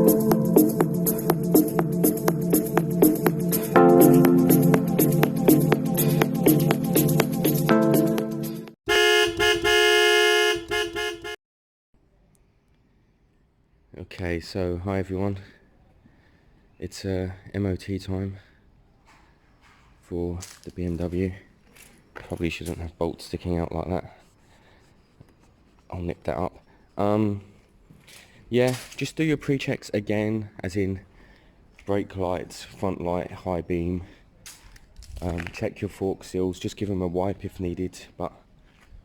Okay, so hi everyone. It's MOT time for the BMW. Probably shouldn't have bolts sticking out like that. I'll nip that up. Yeah, just do your pre-checks again, as in brake lights, front light, high beam. Check your fork seals, just give them a wipe if needed, but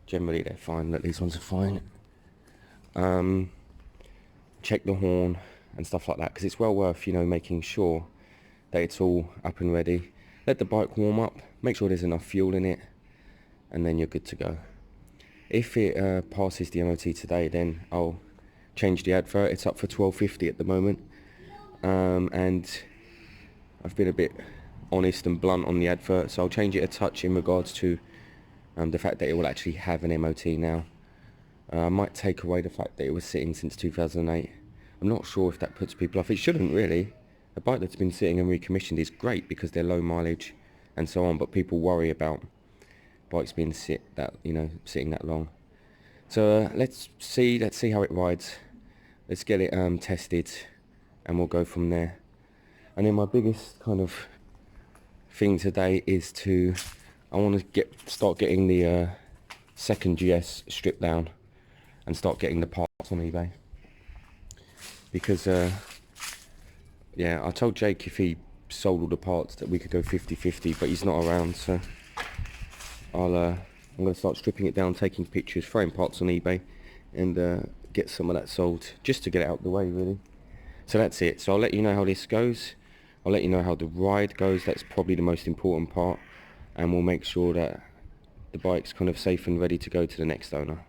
generally they're fine. These ones are fine. Check the horn and stuff like that, because it's well worth, you know, making sure that it's all up and ready. Let the bike warm up, make sure there's enough fuel in it, and then you're good to go. If it passes the MOT today, then I'll change the advert. It's up for $12.50 at the moment, and I've been a bit honest and blunt on the advert, so I'll change it a touch in regards to the fact that it will actually have an MOT now. I might take away the fact that it was sitting since 2008. I'm not sure if that puts people off. It shouldn't really. A bike that's been sitting and recommissioned is great because they're low mileage and so on, but people worry about bikes being sitting that long. So let's see how it rides. Let's get it tested, and we'll go from there. And then my biggest kind of thing today is I want to start getting the second GS stripped down and start getting the parts on eBay, because yeah, I told Jake if he sold all the parts that we could go 50-50, but he's not around, so I'm going to start stripping it down, taking pictures, throwing parts on eBay, and get some of that sold, just to get it out of the way, really. So that's it. So I'll let you know how this goes. I'll let you know how the ride goes. That's probably the most important part, and we'll make sure that the bike's kind of safe and ready to go to the next owner.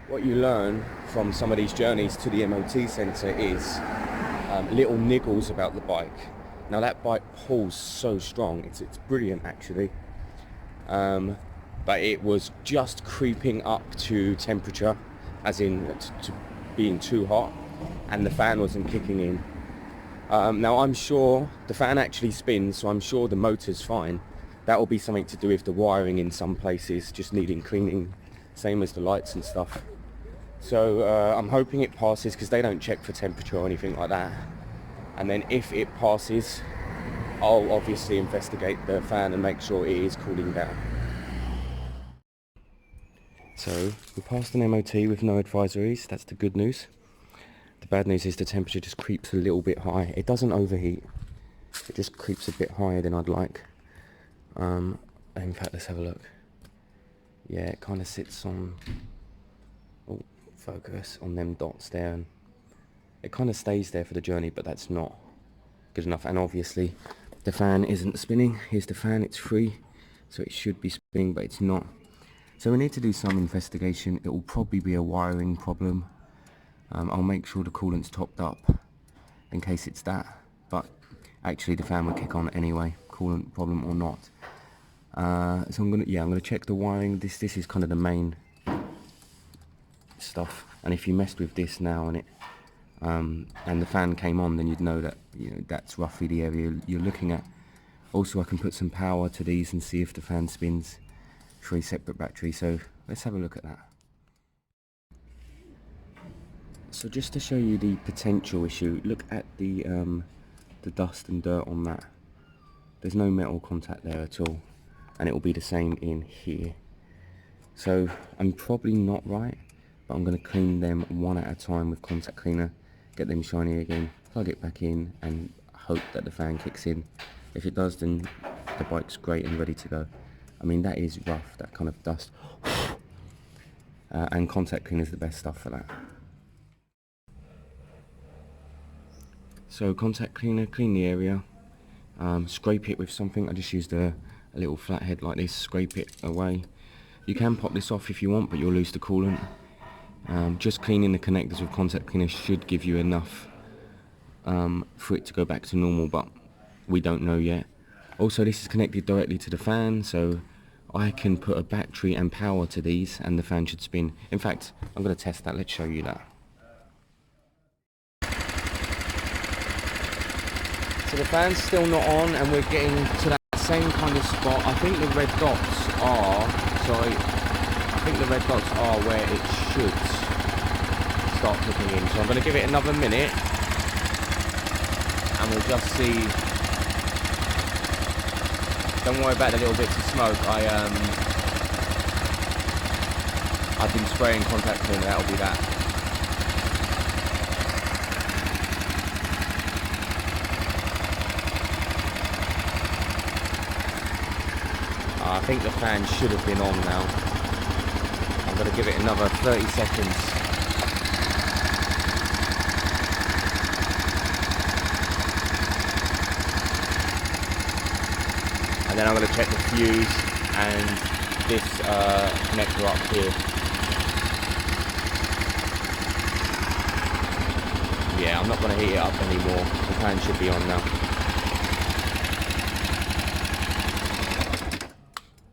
What you learn from some of these journeys to the MOT centre is little niggles about the bike. Now that bike pulls so strong, it's brilliant actually, but it was just creeping up to temperature, as in to being too hot, and the fan wasn't kicking in. Now I'm sure the fan actually spins, so I'm sure the motor's fine. That will be something to do with the wiring in some places just needing cleaning, same as the lights and stuff. So I'm hoping it passes, because they don't check for temperature or anything like that. And then if it passes, I'll obviously investigate the fan and make sure it is cooling down. So we passed an MOT with no advisories. That's the good news. The bad news is the temperature just creeps a little bit high. It doesn't overheat, it just creeps a bit higher than I'd like. In fact, let's have a look. Yeah, it kind of sits on, focus on them dots there, and it kind of stays there for the journey, but that's not good enough. And obviously the fan isn't spinning. Here's the fan, it's free, so it should be spinning, but it's not. So we need to do some investigation. It will probably be a wiring problem. I'll make sure the coolant's topped up in case it's that, but actually the fan will kick on anyway, coolant problem or not. So I'm gonna check the wiring. This is kind of the main stuff, and if you messed with this now and the fan came on, then you'd know that, you know, that's roughly the area you're looking at. Also, I can put some power to these and see if the fan spins. 3 separate batteries, so let's have a look at that. So just to show you the potential issue, look at the dust and dirt on that. There's no metal contact there at all, and it will be the same in here. So I'm probably not right, but I'm going to clean them one at a time with contact cleaner, get them shiny again, plug it back in, and hope that the fan kicks in. If it does, then the bike's great and ready to go. I mean, that is rough, that kind of dust. And contact cleaner is the best stuff for that. So contact cleaner, clean the area, scrape it with something. I just used a little flathead like this, scrape it away. You can pop this off if you want, but you'll lose the coolant. Just cleaning the connectors with contact cleaner should give you enough for it to go back to normal, but we don't know yet. Also, this is connected directly to the fan, so I can put a battery and power to these and the fan should spin. In fact, I'm going to test that. Let's show you that. So the fan's still not on, and we're getting to that same kind of spot. I think the red dots are, where it should start cooking in. So I'm going to give it another minute, and we'll just see. Don't worry about the little bits of smoke. I've been spraying contact cleaner. That'll be that. I think the fan should have been on now. I'm going to give it another 30 seconds. And then I'm going to check the fuse and this connector up here. Yeah, I'm not going to heat it up anymore. The fan should be on now.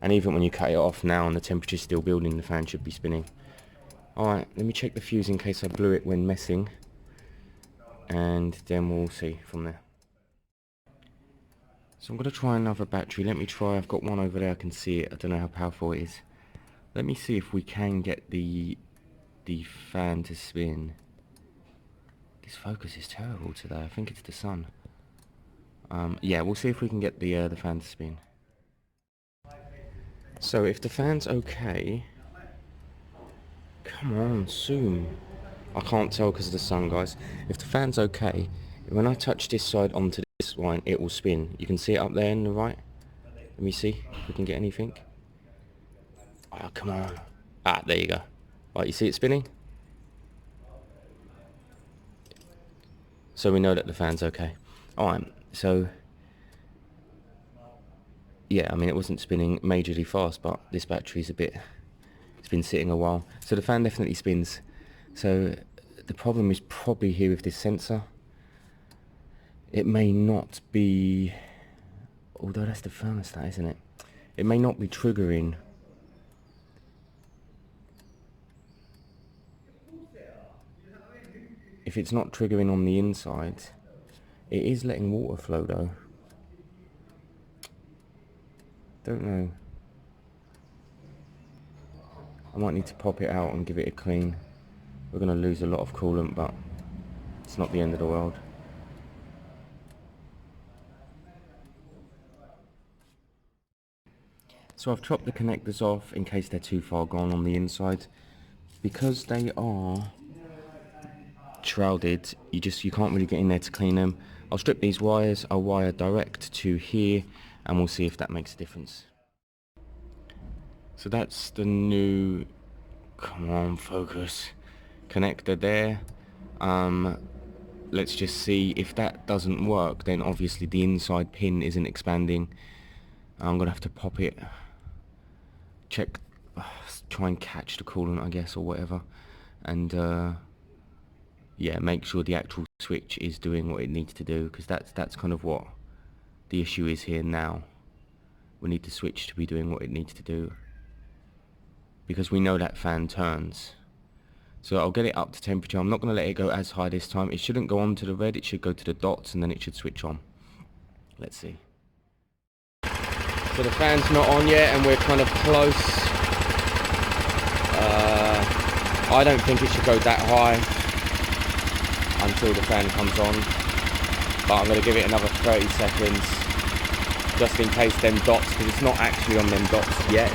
And even when you cut it off now and the temperature's still building, the fan should be spinning. Alright, let me check the fuse in case I blew it when messing. And then we'll see from there. So I'm going to try another battery. Let me try, I've got one over there, I can see it. I don't know how powerful it is. Let me see if we can get the fan to spin. This focus is terrible today. I think it's the sun. Yeah, we'll see if we can get the fan to spin. So if the fan's okay, come on, soon. I can't tell because of the sun, guys. If the fan's okay, when I touch this side onto this line, it will spin. You can see it up there on the right. Let me see if we can get anything. Oh, come on. Ah, there you go. Right, you see it spinning? So we know that the fan's okay. Alright, so yeah, I mean, it wasn't spinning majorly fast, but this battery's it's been sitting a while. So the fan definitely spins. So the problem is probably here with this sensor. It may not be, although that's the thermostat, isn't it? It may not be triggering. If it's not triggering on the inside, it is letting water flow though. Don't know. I might need to pop it out and give it a clean. We're going to lose a lot of coolant, but it's not the end of the world. So I've chopped the connectors off in case they're too far gone on the inside. Because they are shrouded, you can't really get in there to clean them. I'll strip these wires, I'll wire direct to here, and we'll see if that makes a difference. So that's the new, come on, focus, connector there. Let's just see if that doesn't work. Then obviously the inside pin isn't expanding. I'm gonna have to pop it, check, try and catch the coolant, I guess, or whatever, and yeah, make sure the actual switch is doing what it needs to do, because that's kind of what the issue is here now. We need the switch to be doing what it needs to do, because we know that fan turns. So I'll get it up to temperature. I'm not going to let it go as high this time. It shouldn't go on to the red, it should go to the dots, and then it should switch on. Let's see. So the fan's not on yet, and we're kind of close. I don't think it should go that high until the fan comes on, but I'm going to give it another 30 seconds just in case them dots, because it's not actually on them dots yet.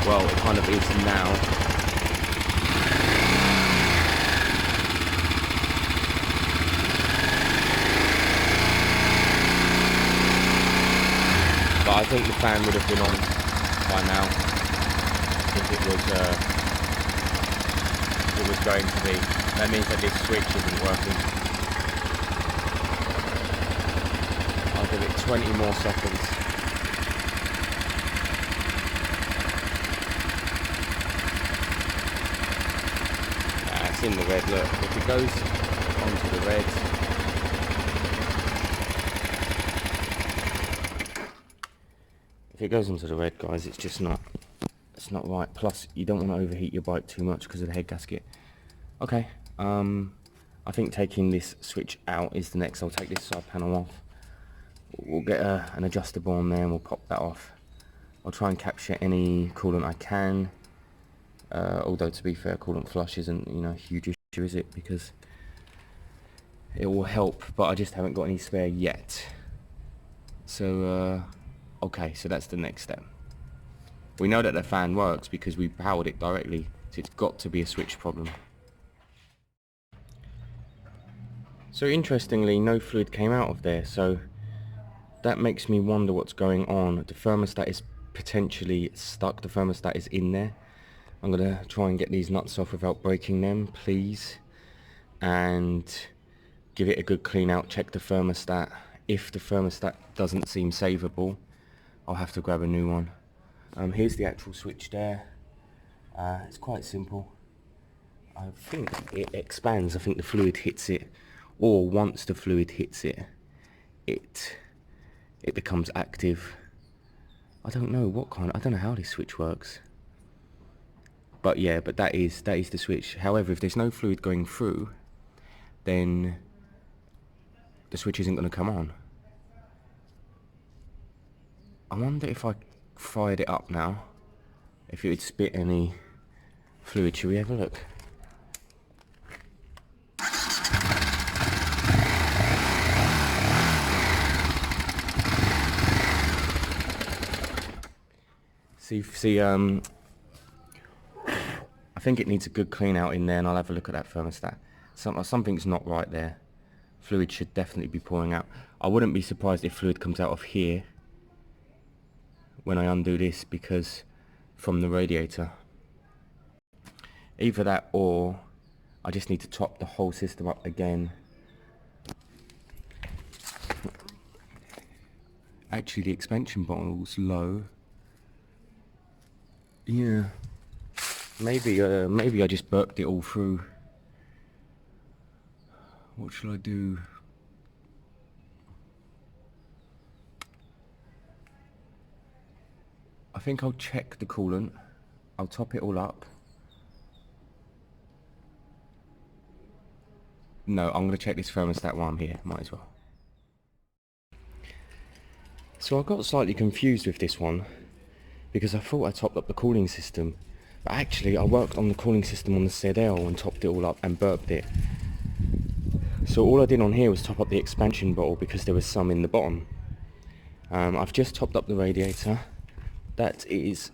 Well, it kind of is now. But I think the fan would have been on by now if it was going to be. That means that this switch isn't working. I'll give it 20 more seconds. It's in the red, look. If it goes onto the red, guys, it's just not, it's not right. Plus, you don't want to overheat your bike too much because of the head gasket. Okay, I think taking this switch out is the next. I'll take this side panel off. we'll get an adjustable on there and we'll pop that off. I'll try and capture any coolant I can, although to be fair, coolant flush isn't, you know, a huge issue, is it? Because it will help, but I just haven't got any spare yet. So okay, so that's the next step. We know that the fan works because we powered it directly, so it's got to be a switch problem. So interestingly, no fluid came out of there, so that makes me wonder what's going on. The thermostat is potentially stuck. The thermostat is in there. I'm gonna try and get these nuts off without breaking them, please, and give it a good clean out. Check the thermostat. If the thermostat doesn't seem savable, I'll have to grab a new one. Here's the actual switch there. It's quite simple. I think it expands. I think the fluid hits it, or once the fluid hits it, it becomes active. I don't know what kind. I don't know how this switch works. But yeah, but that is the switch. However, if there's no fluid going through, then the switch isn't going to come on. I wonder if I fired it up now, if it would spit any fluid. Should we have a look? See, I think it needs a good clean out in there, and I'll have a look at that thermostat. Something's not right there. Fluid should definitely be pouring out. I wouldn't be surprised if fluid comes out of here when I undo this, because from the radiator. Either that, or I just need to top the whole system up again. Actually, the expansion bottle's low. Yeah, maybe I just burped it all through. What should I do? I think I'll check the coolant. I'll top it all up. No, I'm going to check this thermostat while I'm here. Might as well. So I got slightly confused with this one, because I thought I topped up the cooling system, but actually I worked on the cooling system on the ZL and topped it all up and burped it. So all I did on here was top up the expansion bottle because there was some in the bottom. I've just topped up the radiator. That is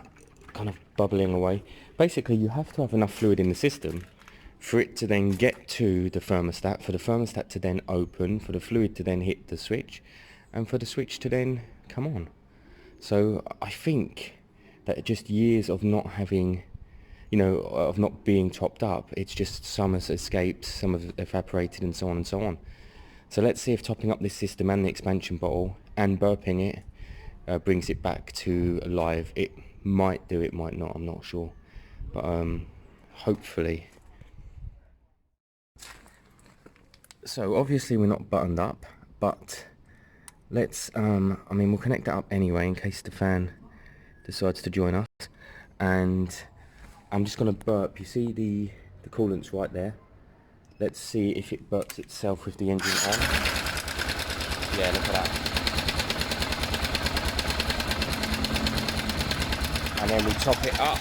kind of bubbling away. Basically, you have to have enough fluid in the system for it to then get to the thermostat, for the thermostat to then open, for the fluid to then hit the switch, and for the switch to then come on. So I think that just years of not having, you know, of not being topped up, it's just some has escaped, some have evaporated, and so on and so on. So let's see if topping up this system and the expansion bottle and burping it brings it back to live. It might do, it might not, I'm not sure, but hopefully. So obviously we're not buttoned up, but let's I mean, we'll connect that up anyway in case the fan decides to join us, and I'm just going to burp. You see the coolant's right there. Let's see if it burps itself with the engine on. Yeah, look at that. And then we top it up.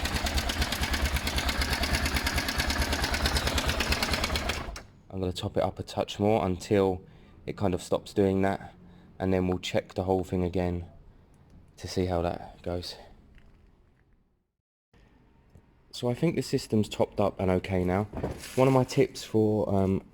I'm going to top it up a touch more until it kind of stops doing that, and then we'll check the whole thing again to see how that goes. So I think the system's topped up and okay now. One of my tips for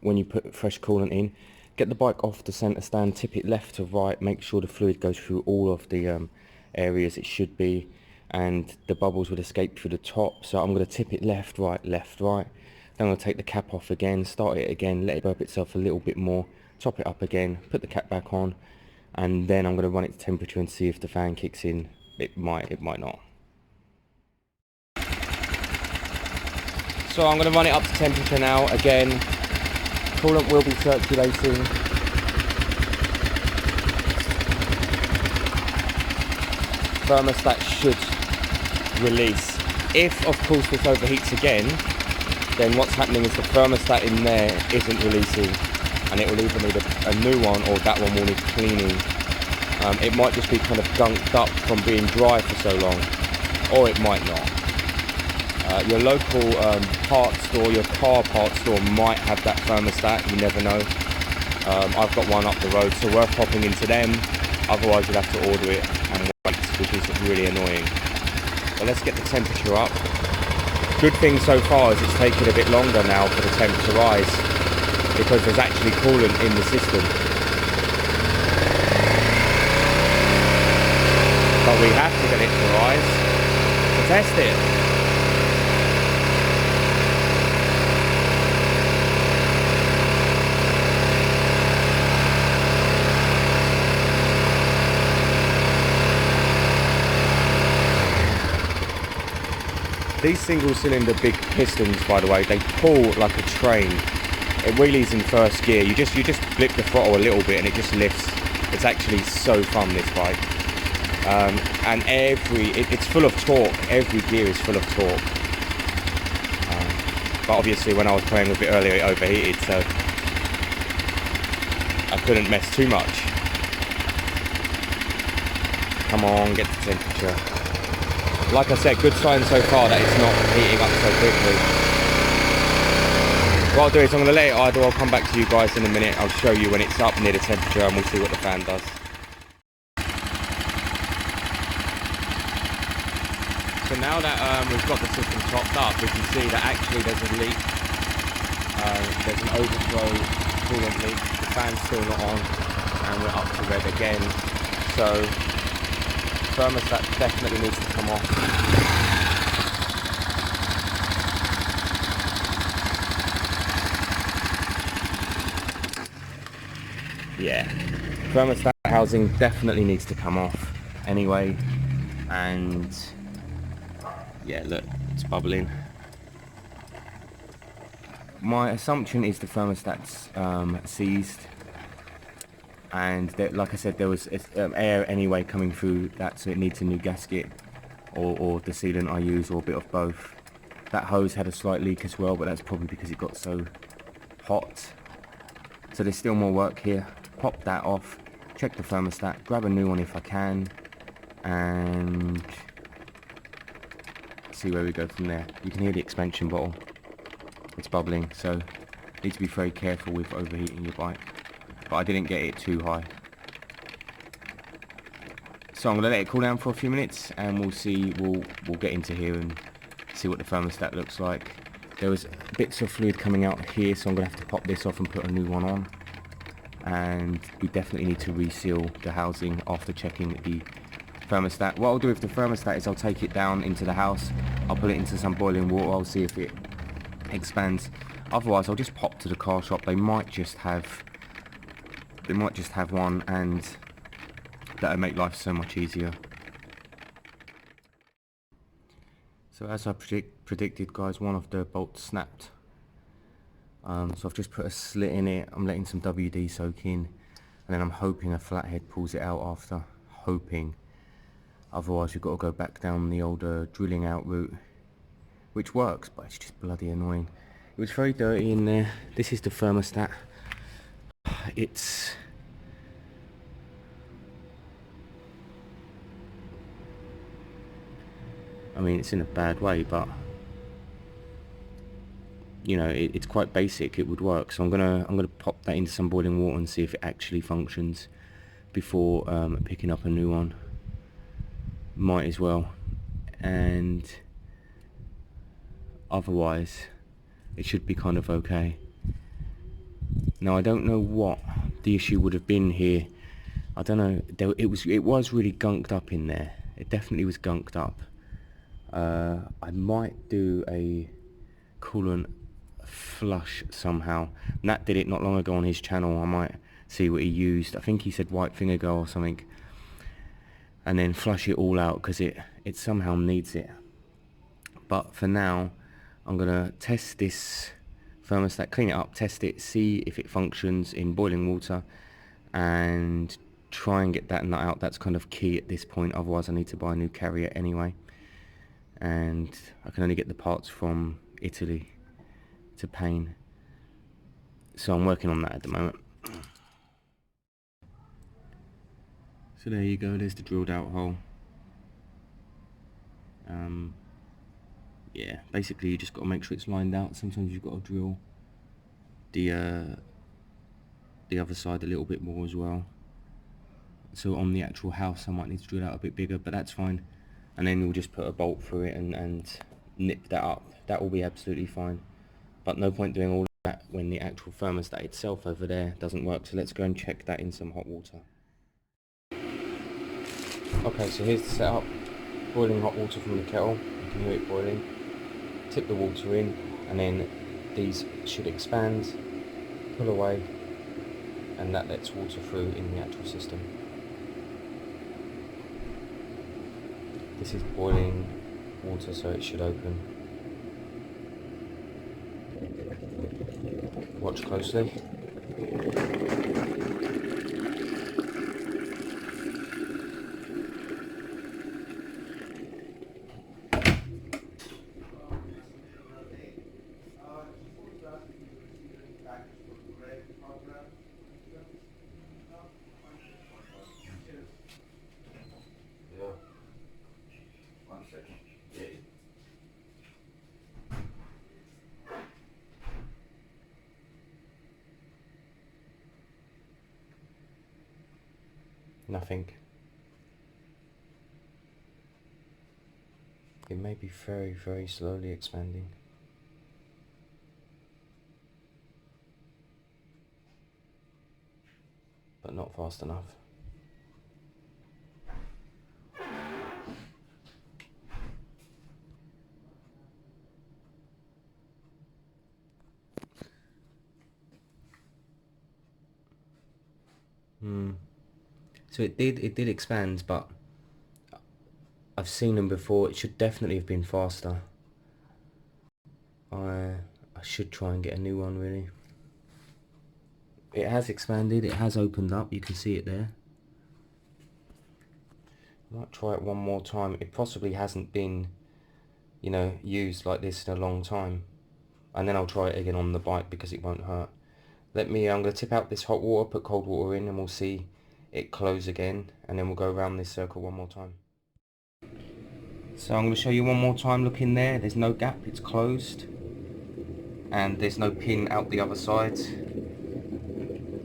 when you put fresh coolant in, get the bike off the centre stand, tip it left to right, make sure the fluid goes through all of the areas it should be, and the bubbles would escape through the top. So I'm going to tip it left, right, left, right. Then I'm going to take the cap off again, start it again, let it burp itself a little bit more, top it up again, put the cap back on, and then I'm going to run it to temperature and see if the fan kicks in. It might not. So I'm going to run it up to temperature now again. Coolant will be circulating. Thermostat should release. If, of course, this overheats again, then what's happening is the thermostat in there isn't releasing, and it will either need a new one, or that one will need cleaning. It might just be kind of gunked up from being dry for so long, or it might not. Your local parts store, your car parts store might have that thermostat, you never know. I've got one up the road, so worth popping into them, otherwise you'll have to order it and wait, which is really annoying. But let's get the temperature up. Good thing so far is it's taken a bit longer now for the temp to rise, because there's actually coolant in the system. But we have to get it to rise to test it. These single cylinder big pistons, by the way, they pull like a train. It wheelies in first gear. You just flip the throttle a little bit and it just lifts. It's actually so fun, this bike. And it's full of torque. Every gear is full of torque. But obviously when I was playing with it earlier, it overheated, so I couldn't mess too much. Come on, get the temperature. Like I said, good sign so far that it's not heating up so quickly. What I'll do is I'm going to let it idle. I'll come back to you guys in a minute. I'll show you when it's up near the temperature and we'll see what the fan does. So now that we've got the system topped up, we can see that actually there's a leak. There's an overflow coolant leak. The fan's still not on and we're up to red again. So thermostat definitely needs to come off. Yeah, thermostat housing definitely needs to come off anyway. And yeah, look, it's bubbling. My assumption is the thermostat's seized. And there, like I said, there was air anyway coming through that, so it needs a new gasket or the sealant I use, or a bit of both. That hose had a slight leak as well, but that's probably because it got so hot. So there's still more work here. Pop that off, check the thermostat, grab a new one if I can, and see where we go from there. You can hear the expansion bottle. It's bubbling, so need to be very careful with overheating your bike. But I didn't get it too high. So I'm going to let it cool down for a few minutes and we'll see, we'll get into here and see what the thermostat looks like. There was bits of fluid coming out here, so I'm going to have to pop this off and put a new one on. And we definitely need to reseal the housing after checking the thermostat. What I'll do with the thermostat is I'll take it down into the house, I'll put it into some boiling water, I'll see if it expands. Otherwise I'll just pop to the car shop. They might just have one, and that'll make life so much easier. So as I predicted, guys, one of the bolts snapped. So I've just put a slit in it. I'm letting some WD soak in, and then I'm hoping a flathead pulls it out after. Hoping. Otherwise we've got to go back down the old drilling out route, which works, but it's just bloody annoying. It was very dirty in there. This is the thermostat. I mean, it's in a bad way, but you know, it's quite basic. It would work. So I'm gonna pop that into some boiling water and see if it actually functions before picking up a new one. Might as well. And otherwise it should be kind of okay. Now I don't know what the issue would have been here. I don't know. It was really gunked up in there. It definitely was gunked up. I might do a coolant flush somehow. Nat did it not long ago on his channel. I might see what he used. I think he said white vinegar or something, and then flush it all out, because it somehow needs it. But for now I'm gonna test this thermostat, clean it up, test it, see if it functions in boiling water, and try and get that nut out. That's kind of key at this point, otherwise I need to buy a new carrier anyway, and I can only get the parts from Italy. It's a pain, so I'm working on that at the moment. So there you go, there's the drilled out hole. Yeah, basically you just got to make sure it's lined out. Sometimes you've got to drill the other side a little bit more as well. So on the actual house I might need to drill out a bit bigger, but that's fine. And then you'll just put a bolt through it and nip that up. That will be absolutely fine. But no point doing all of that when the actual thermostat itself over there doesn't work. So let's go and check that in some hot water. Okay, so here's the setup. Boiling hot water from the kettle. You can hear it boiling. Tip the water in, and then these should expand, pull away, and that lets water through in the actual system. This is boiling water, so it should open. Watch closely. Nothing. It may be very, very slowly expanding. But not fast enough. So it did expand, but I've seen them before. It should definitely have been faster. I should try and get a new one, really. It has expanded, it has opened up, you can see it there. I might try it one more time. It possibly hasn't been, you know, used like this in a long time. And then I'll try it again on the bike because it won't hurt. I'm going to tip out this hot water, put cold water in, and we'll see it close again, and then we'll go around this circle one more time. So I'm going to show you one more time. Look in there, there's no gap, it's closed, and there's no pin out the other side.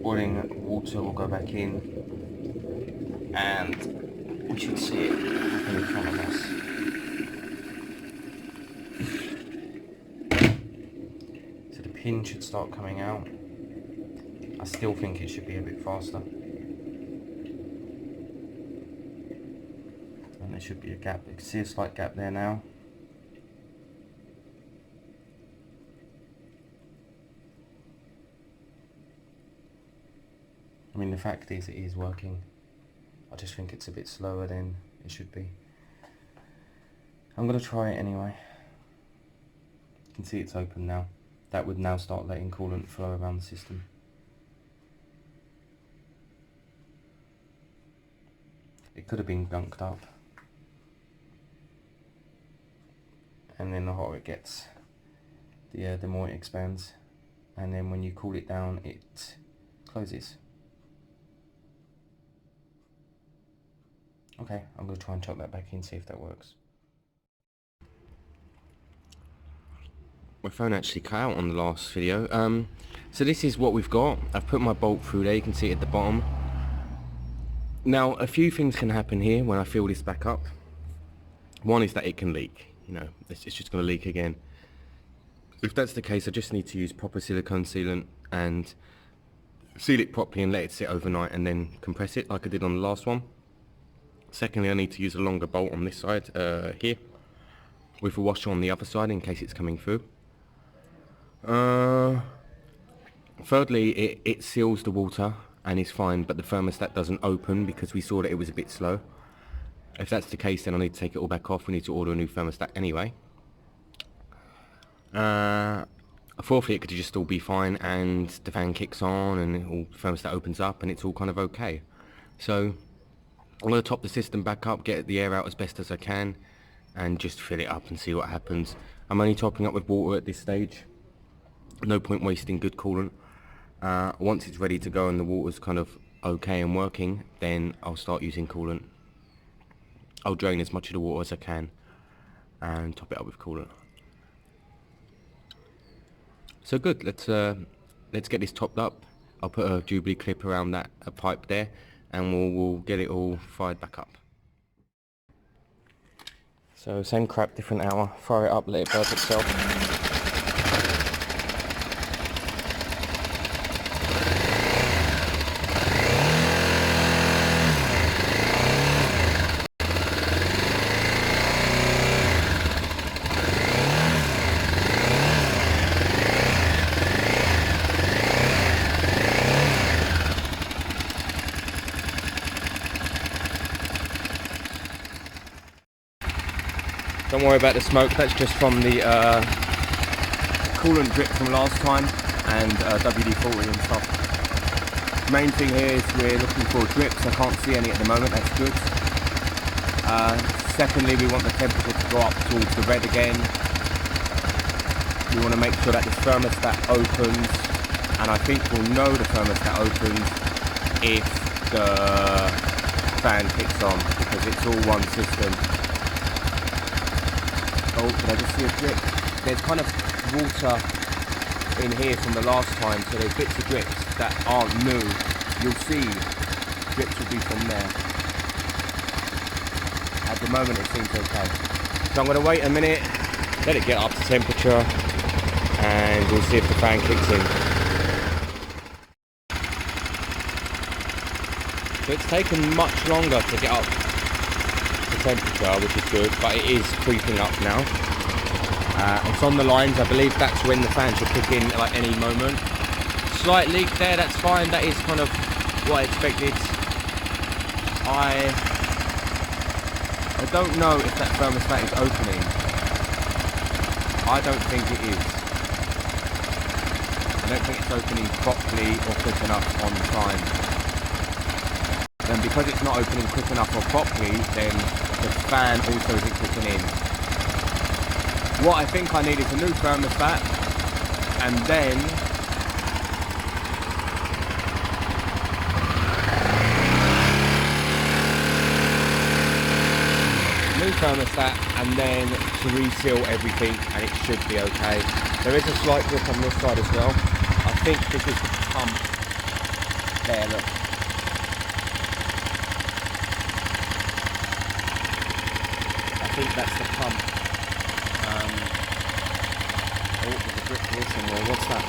Boiling water will go back in, and we should see it happen in front of us. So the pin should start coming out. I still think it should be a bit faster. And there should be a gap. You can see a slight gap there now. I mean, the fact is it is working. I just think it's a bit slower than it should be. I'm going to try it anyway. You can see it's open now. That would now start letting coolant flow around the system. It could have been gunked up. And then the hotter it gets, the more it expands. And then when you cool it down, it closes. Okay, I'm going to try and chuck that back in, see if that works. My phone actually cut out on the last video. So this is what we've got. I've put my bolt through there, you can see it at the bottom. Now, a few things can happen here when I fill this back up. One is that it can leak, you know, it's just going to leak again. If that's the case, I just need to use proper silicone sealant and seal it properly and let it sit overnight and then compress it like I did on the last one. Secondly, I need to use a longer bolt on this side here, with a washer on the other side in case it's coming through. Thirdly, it seals the water and is fine, but the thermostat doesn't open because we saw that it was a bit slow. If that's the case, then I need to take it all back off. We need to order a new thermostat anyway. Fourthly, it could just all be fine and the fan kicks on and the thermostat opens up and it's all kind of okay. So I'm going to top the system back up, get the air out as best as I can, and just fill it up and see what happens. I'm only topping up with water at this stage. No point wasting good coolant. Once it's ready to go and the water's kind of okay and working, then I'll start using coolant. I'll drain as much of the water as I can and top it up with coolant. So good, let's get this topped up. I'll put a Jubilee clip around that pipe there, and we'll get it all fired back up. So same crap, different hour. Fire it up, let it burp itself. Don't worry about the smoke, that's just from the coolant drip from last time and WD-40 and stuff. Main thing here is we're looking for drips. I can't see any at the moment, that's good. Secondly, we want the temperature to go up towards the red again. We want to make sure that this thermostat opens, and I think we'll know the thermostat opens if the fan kicks on, because it's all one system. Oh, can I just see a drip? There's kind of water in here from the last time, so there's bits of drips that aren't new. You'll see drips will be from there. At the moment it seems okay. So I'm going to wait a minute, let it get up to temperature, and we'll see if the fan kicks in. So it's taken much longer to get up temperature, which is good, but it is creeping up now. It's on the lines. I believe that's when the fan should kick in at any moment. Slight leak there, that's fine. That is kind of what I expected. I don't know if that thermostat is opening. I don't think it is. I don't think it's opening properly or quick enough on time. And because it's not opening quick enough or properly, then the fan also isn't kicking in. What I think I need is a new thermostat, and then to reseal everything, and it should be okay. There is a slight drip on this side as well. I think this is the pump. There, look. I think that's the pump. Oh, there's a drip here somewhere. What's that?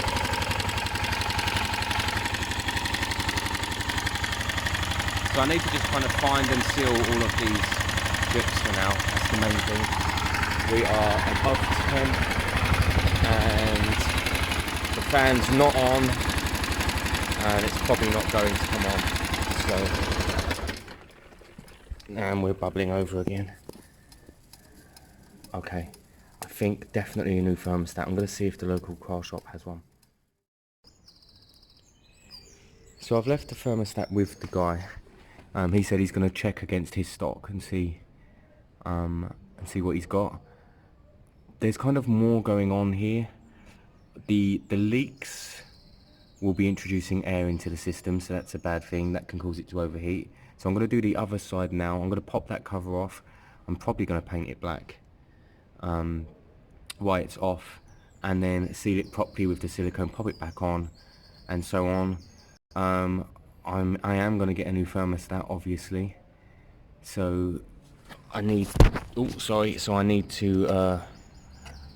So I need to just kind of find and seal all of these drips for now. That's the main thing. We are above temp, and the fan's not on, and it's probably not going to come on. So, and we're bubbling over again. Okay, I think definitely a new thermostat. I'm going to see if the local car shop has one. So I've left the thermostat with the guy. He said he's going to check against his stock and see what he's got. There's kind of more going on here. The leaks will be introducing air into the system, so that's a bad thing. That can cause it to overheat. So I'm going to do the other side now. I'm going to pop that cover off. I'm probably going to paint it black while it's off, and then seal it properly with the silicone, pop it back on, and so on. I am going to get a new thermostat, obviously, so I need to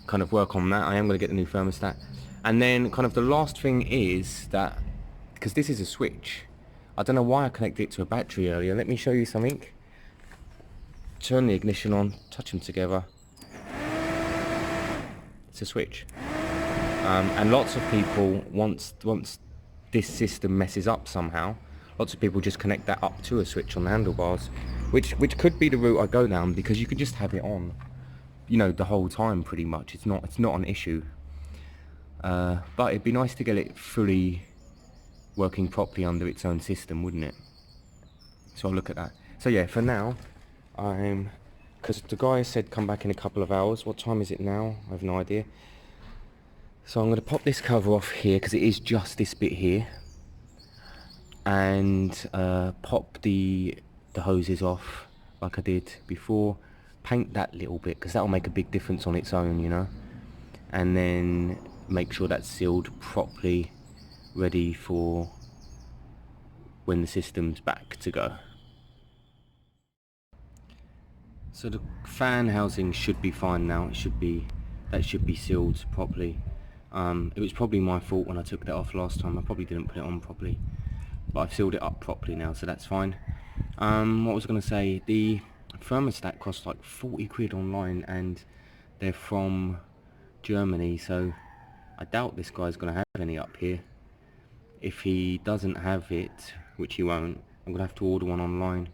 kind of work on that. I am going to get the new thermostat, and then kind of the last thing is that, because this is a switch, I don't know why I connected it to a battery earlier. Let me show you something. Turn the ignition on, touch them together. It's a switch, and lots of people, once this system messes up somehow, lots of people just connect that up to a switch on the handlebars, which could be the route I go down, because you can just have it on, you know, the whole time pretty much. It's not an issue, but it'd be nice to get it fully working properly under its own system, wouldn't it? So I'll look at that. So yeah, for now, because the guy said come back in a couple of hours. What time is it now? I have no idea. So I'm going to pop this cover off here, because it is just this bit here. and pop the hoses off like I did before. Paint that little bit because that'll make a big difference on its own, you know. And then make sure that's sealed properly, ready for when the system's back to go. So the fan housing should be fine now. That should be sealed properly. It was probably my fault when I took that off last time. I probably didn't put it on properly, but I've sealed it up properly now, so that's fine. What was I going to say? The thermostat costs like 40 quid online, and they're from Germany, so I doubt this guy's going to have any up here. If he doesn't have it, which he won't, I'm going to have to order one online.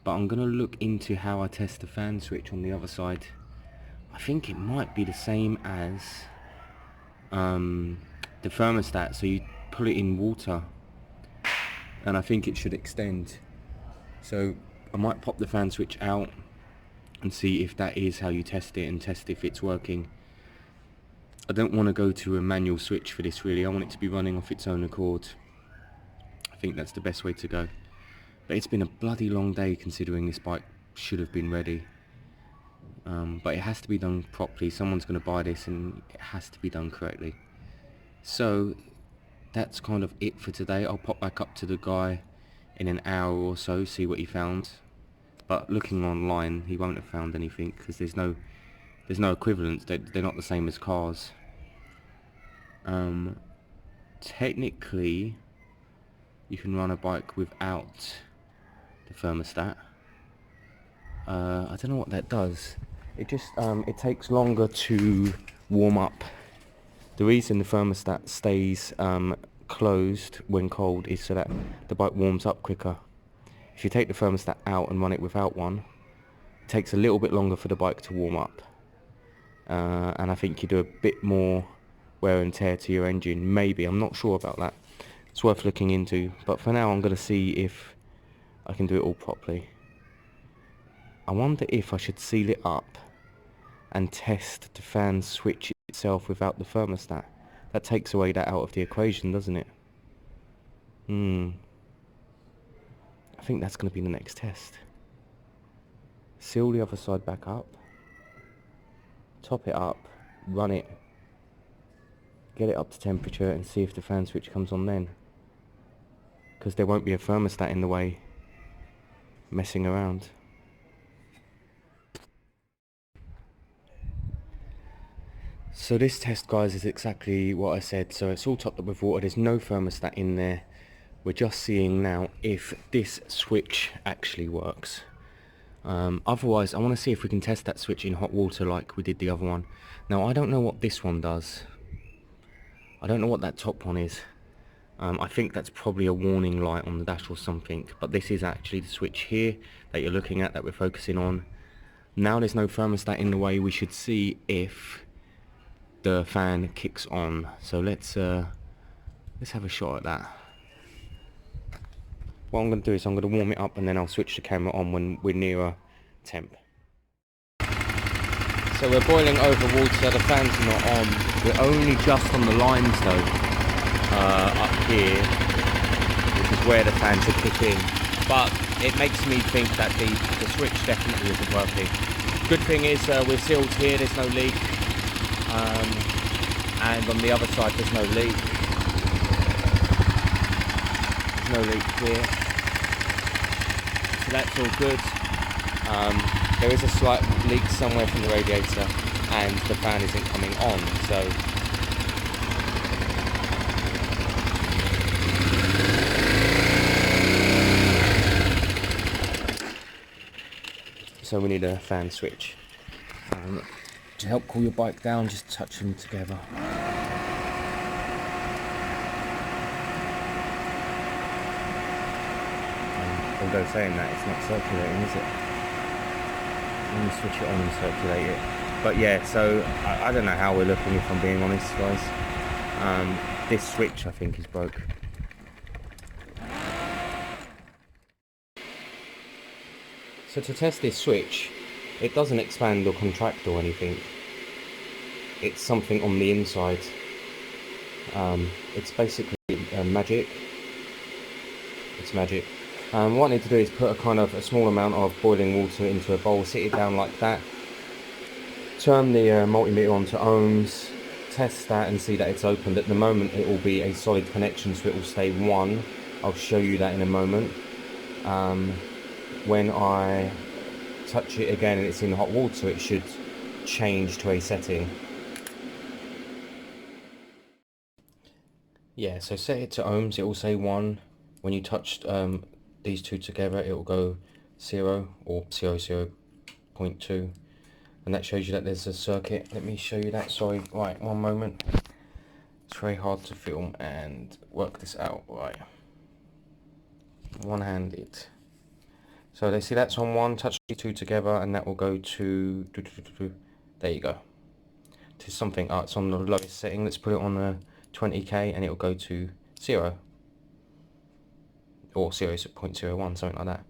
But I'm going to look into how I test the fan switch on the other side. I think it might be the same as the thermostat, so you put it in water and I think it should extend. So I might pop the fan switch out and see if that is how you test it, and test if it's working. I don't want to go to a manual switch for this really. I want it to be running off its own accord. I think that's the best way to go. But it's been a bloody long day considering this bike should have been ready. But it has to be done properly. Someone's going to buy this and it has to be done correctly. So that's kind of it for today. I'll pop back up to the guy in an hour or so, see what he found. But looking online, he won't have found anything because there's no equivalents. They're not the same as cars. Technically, you can run a bike without the thermostat. I don't know what that does. It just it takes longer to warm up. The reason the thermostat stays closed when cold is so that the bike warms up quicker. If you take the thermostat out and run it without one, it takes a little bit longer for the bike to warm up. And I think you do a bit more wear and tear to your engine. Maybe, I'm not sure about that. It's worth looking into. But for now, I'm going to see if I can do it all properly. I wonder if I should seal it up and test the fan switch itself without the thermostat. That takes away that out of the equation, doesn't it? I think that's going to be the next test. Seal the other side back up, top it up, run it, get it up to temperature and see if the fan switch comes on then. Because there won't be a thermostat in the way messing around. So this test, guys, is exactly what I said. So it's all topped up with water. There's no thermostat in there. We're just seeing now if this switch actually works. Otherwise, I want to see if we can test that switch in hot water like we did the other one. Now, I don't know what this one does. I don't know what that top one is. I think that's probably a warning light on the dash or something. But this is actually the switch here that you're looking at, that we're focusing on. Now there's no thermostat in the way. We should see if the fan kicks on. So let's have a shot at that. What I'm going to do is I'm going to warm it up and then I'll switch the camera on when we're nearer temp. So we're boiling over water, the fan's not on. We're only just on the lines though, up here, which is where the fan should kick in. But it makes me think that the switch definitely isn't working. Good thing is we're sealed here, there's no leak. And on the other side there's no leak. There's no leak here. So that's all good. There is a slight leak somewhere from the radiator and the fan isn't coming on, so we need a fan switch. To help cool your bike down, just touch them together. Although saying that, it's not circulating, is it? Let me switch it on and circulate it. But yeah, so I don't know how we're looking, if I'm being honest, guys. This switch I think is broke. So to test this switch, it doesn't expand or contract or anything. It's something on the inside. It's basically magic. it's magic. What I need to do is put a small amount of boiling water into a bowl, sit it down like that, turn the multimeter on to ohms, test that and see that it's opened. At the moment it will be a solid connection, so it will stay 1. I'll show you that in a moment. When I touch it again and it's in hot water, it should change to a setting. Yeah, so set it to ohms, it will say 1. When you touch these two together, it will go 0 or 0.2, and that shows you that there's a circuit. Let me show you that, sorry, right, one moment. It's very hard to film and work this out, right. One-handed. So they see that's on 1, touch the two together and that will go to, there you go, to something. It's on the lowest setting. Let's put it on the 20k and it will go to 0 or 0.01, something like that.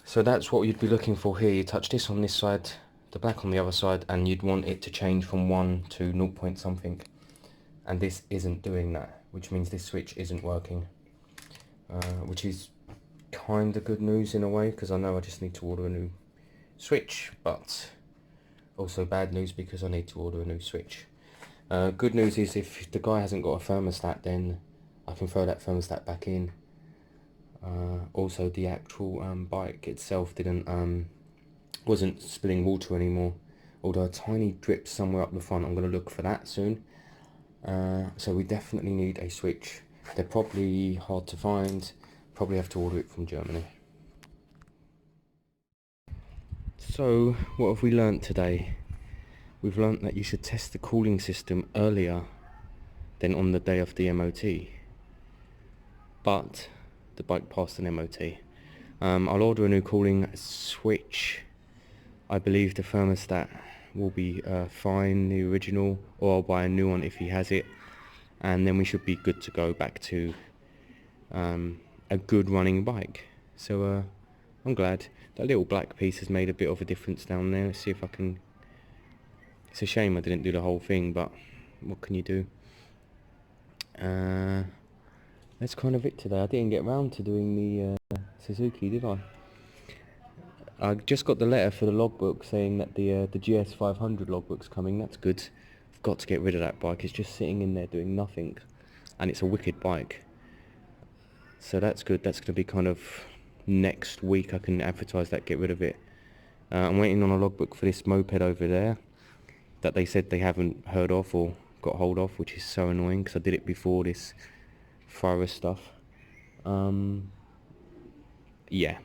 So that's what you'd be looking for here. You touch this on this side, the black on the other side, and you'd want it to change from 1 to 0 point something, and this isn't doing that, which means this switch isn't working, which is kind of good news in a way, because I know I just need to order a new switch, but also bad news because I need to order a new switch. Good news is if the guy hasn't got a thermostat, then I can throw that thermostat back in. Also the actual bike itself wasn't spilling water anymore, although a tiny drip somewhere up the front. I'm going to look for that soon. So we definitely need a switch. They're probably hard to find, probably have to order it from Germany. So what have we learnt today? We've learnt that you should test the cooling system earlier than on the day of the MOT, but the bike passed an MOT. I'll order a new cooling switch. I believe the thermostat will be fine, the original, or I'll buy a new one if he has it, and then we should be good to go back to a good running bike. So I'm glad. That little black piece has made a bit of a difference down there. Let's see if I can... It's a shame I didn't do the whole thing, but what can you do? That's kind of it today. I didn't get round to doing the Suzuki, did I? I just got the letter for the logbook saying that the GS500 logbook's coming. That's good. I've got to get rid of that bike. It's just sitting in there doing nothing, and it's a wicked bike. So that's good. That's going to be kind of next week. I can advertise that, get rid of it. I'm waiting on a logbook for this moped over there that they said they haven't heard of or got hold of, which is so annoying because I did it before this thorough stuff. Yeah,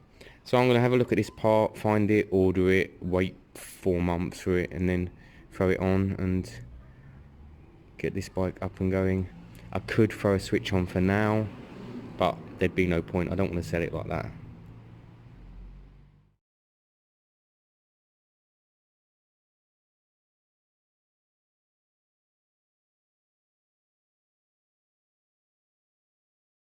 so I'm going to have a look at this part, find it, order it, wait 4 months for it, and then throw it on and get this bike up and going. I could throw a switch on for now, but there'd be no point. I don't want to sell it like that.